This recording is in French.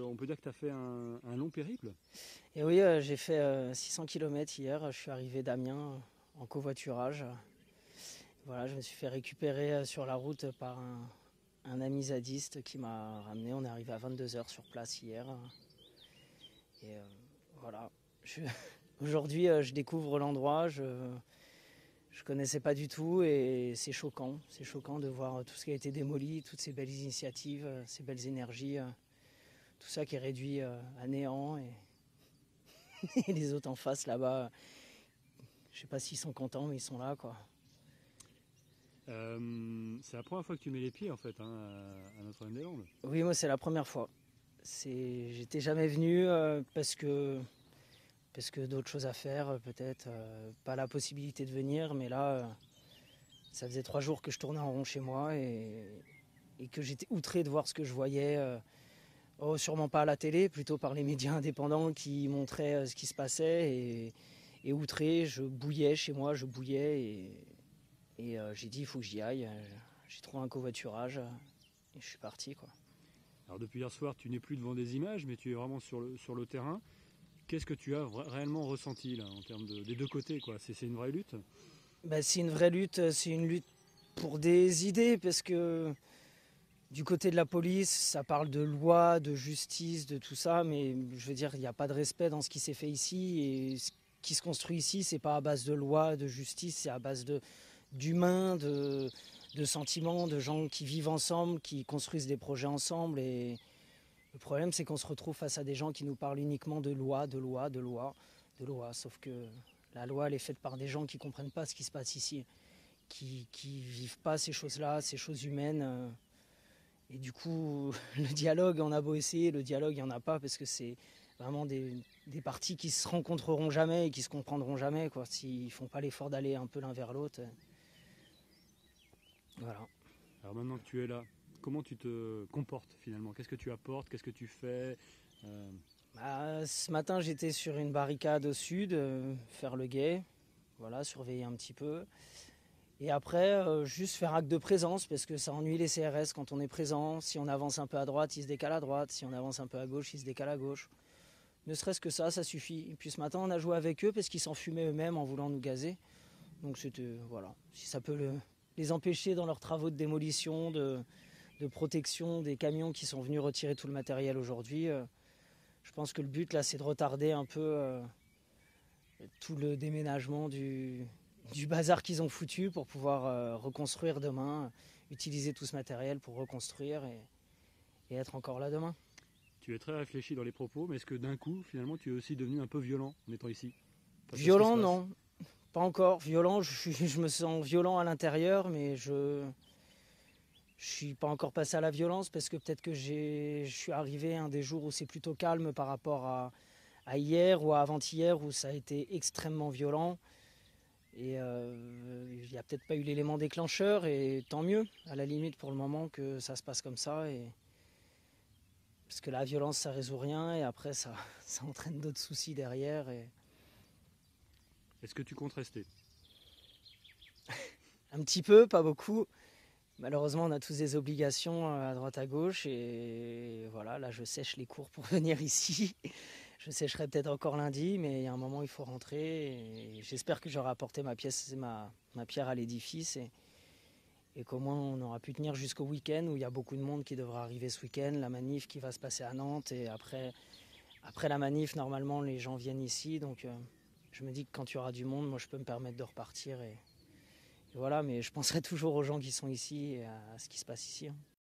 On peut dire que tu as fait un long périple. Et oui, j'ai fait 600 km hier. Je suis arrivé d'Amiens en covoiturage. Voilà, je me suis fait récupérer sur la route par un ami zadiste qui m'a ramené. On est arrivé à 22 heures sur place hier. Et voilà. Je- Aujourd'hui, je découvre l'endroit. Je connaissais pas du tout et c'est choquant. C'est choquant de voir tout ce qui a été démoli, toutes ces belles initiatives, ces belles énergies, tout ça qui est réduit à néant. Et les autres en face là-bas, je sais pas s'ils sont contents, mais ils sont là, quoi. C'est la première fois que tu mets les pieds en fait à Notre-Dame-des-Landes. Oui, moi c'est la première fois. J'étais jamais venu parce que d'autres choses à faire, peut-être pas la possibilité de venir, mais là, ça faisait 3 jours que je tournais en rond chez moi et que j'étais outré de voir ce que je voyais. Sûrement pas à la télé, plutôt par les médias indépendants qui montraient ce qui se passait et outré, je bouillais chez moi, je bouillais et j'ai dit il faut que j'y aille. J'ai trouvé un covoiturage et je suis parti, quoi. Alors depuis hier soir, tu n'es plus devant des images, mais tu es vraiment sur le terrain. Qu'est-ce que tu as réellement ressenti là, en termes des deux côtés quoi? C'est une vraie lutte? Bah, c'est une vraie lutte, c'est une lutte pour des idées, parce que du côté de la police, ça parle de loi, de justice, de tout ça, mais je veux dire, il n'y a pas de respect dans ce qui s'est fait ici, et ce qui se construit ici, c'est pas à base de loi, de justice, c'est à base d'humains, de sentiments, de gens qui vivent ensemble, qui construisent des projets ensemble, et le problème, c'est qu'on se retrouve face à des gens qui nous parlent uniquement de loi, de loi, de loi, de loi, sauf que la loi, elle est faite par des gens qui ne comprennent pas ce qui se passe ici, qui vivent pas ces choses-là, ces choses humaines. Et du coup, le dialogue, on a beau essayer, le dialogue, il n'y en a pas, parce que c'est vraiment des partis qui se rencontreront jamais et qui se comprendront jamais, quoi, s'ils font pas l'effort d'aller un peu l'un vers l'autre. Voilà. Alors maintenant que tu es là, comment tu te comportes finalement? Qu'est-ce que tu apportes? Qu'est-ce que tu fais? Euh, Bah, ce matin, j'étais sur une barricade au sud, faire le guet, voilà, surveiller un petit peu. Et après, juste faire acte de présence, parce que ça ennuie les CRS quand on est présent. Si on avance un peu à droite, ils se décalent à droite. Si on avance un peu à gauche, ils se décalent à gauche. Ne serait-ce que ça suffit. Et puis ce matin, on a joué avec eux parce qu'ils s'en fumaient eux-mêmes en voulant nous gazer. Donc c'était, voilà, si ça peut les empêcher dans leurs travaux de démolition, de protection des camions qui sont venus retirer tout le matériel aujourd'hui, je pense que le but là, c'est de retarder un peu tout le déménagement du bazar qu'ils ont foutu pour pouvoir reconstruire demain, utiliser tout ce matériel pour reconstruire et être encore là demain. Tu es très réfléchi dans les propos, mais est-ce que d'un coup, finalement, tu es aussi devenu un peu violent en étant ici, face à ce qui se Violent, passe? non, pas encore. Violent, je me sens violent à l'intérieur, mais je suis pas encore passé à la violence, parce que peut-être que je suis arrivé un des jours où c'est plutôt calme par rapport à hier ou à avant-hier où ça a été extrêmement violent. Et il n'y a peut-être pas eu l'élément déclencheur, et tant mieux, à la limite, pour le moment, que ça se passe comme ça. Parce que la violence, ça résout rien, et après, ça entraîne d'autres soucis derrière. Est-ce que tu comptes rester? Un petit peu, pas beaucoup. Malheureusement, on a tous des obligations à droite à gauche, et voilà, là, je sèche les cours pour venir ici. Je sécherai peut-être encore lundi, mais il y a un moment, il faut rentrer. Et j'espère que j'aurai apporté ma pierre à l'édifice, et qu'au moins on aura pu tenir jusqu'au week-end, où il y a beaucoup de monde qui devra arriver ce week-end, la manif qui va se passer à Nantes, et après la manif, normalement, les gens viennent ici. Donc je me dis que quand il y aura du monde, moi, je peux me permettre de repartir. Et voilà, mais je penserai toujours aux gens qui sont ici et à ce qui se passe ici, hein.